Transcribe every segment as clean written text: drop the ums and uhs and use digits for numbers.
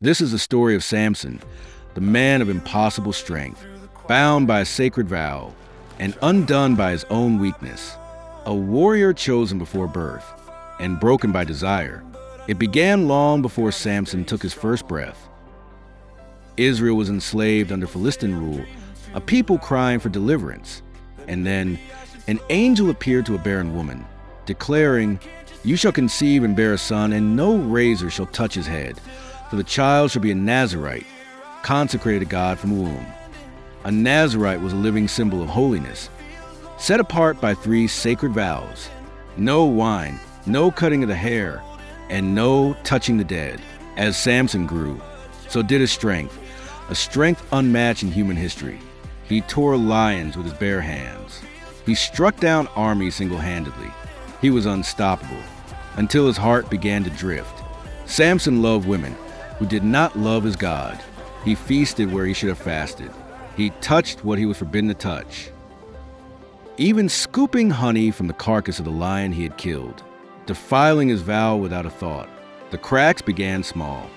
This is the story of Samson, the man of impossible strength, bound by a sacred vow and undone by his own weakness. A warrior chosen before birth and broken by desire. It began long before Samson took his first breath. Israel was enslaved under Philistine rule, a people crying for deliverance. And then an angel appeared to a barren woman, declaring, "You shall conceive and bear a son, and no razor shall touch his head, for the child shall be a Nazirite, consecrated to God from the womb." A Nazirite was a living symbol of holiness, set apart by 3 sacred vows: no wine, no cutting of the hair, and no touching the dead. As Samson grew, so did his strength, a strength unmatched in human history. He tore lions with his bare hands. He struck down armies single-handedly. He was unstoppable, until his heart began to drift. Samson loved women who did not love his God. He feasted where he should have fasted. He touched what he was forbidden to touch, even scooping honey from the carcass of the lion he had killed, defiling his vow without a thought. The cracks began small,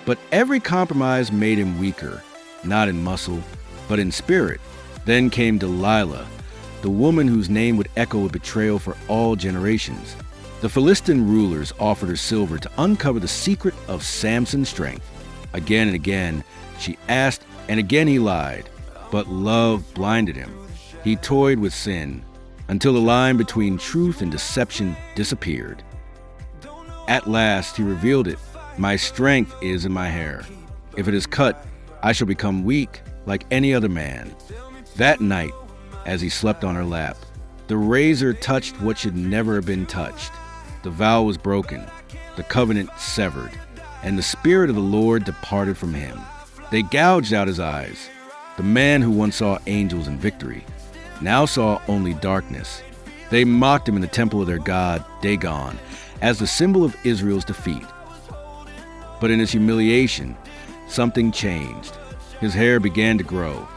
but every compromise made him weaker, not in muscle, but in spirit. Then came Delilah, the woman whose name would echo with betrayal for all generations. The Philistine rulers offered her silver to uncover the secret of Samson's strength. Again and again, she asked, and again he lied, but love blinded him. He toyed with sin until the line between truth and deception disappeared. At last, he revealed it. "My strength is in my hair. If it is cut, I shall become weak like any other man." That night, as he slept on her lap, the razor touched what should never have been touched. The vow was broken, the covenant severed, and the Spirit of the Lord departed from him. They gouged out his eyes. The man who once saw angels in victory now saw only darkness. They mocked him in the temple of their god, Dagon, as the symbol of Israel's defeat. But in his humiliation, something changed. His hair began to grow,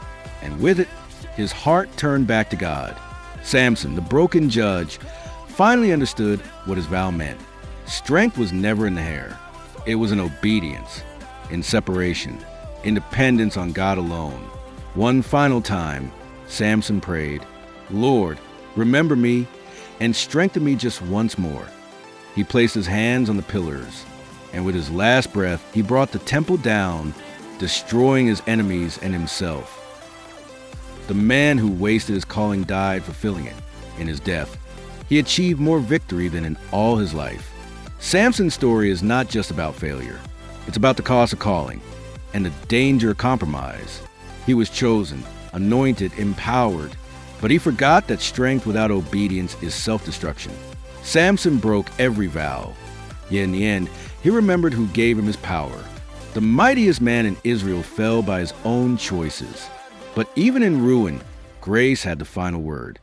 and with it, his heart turned back to God. Samson, the broken judge, finally understood what his vow meant. Strength was never in the hair. It was in obedience, in separation, in dependence on God alone. One final time, Samson prayed, "Lord, remember me and strengthen me just once more." He placed his hands on the pillars, and with his last breath, he brought the temple down, destroying his enemies and himself. The man who wasted his calling died fulfilling it. In his death, he achieved more victory than in all his life. Samson's story is not just about failure. It's about the cost of calling and the danger of compromise. He was chosen, anointed, empowered, but he forgot that strength without obedience is self-destruction. Samson broke every vow, yet in the end, he remembered who gave him his power. The mightiest man in Israel fell by his own choices. But even in ruin, grace had the final word.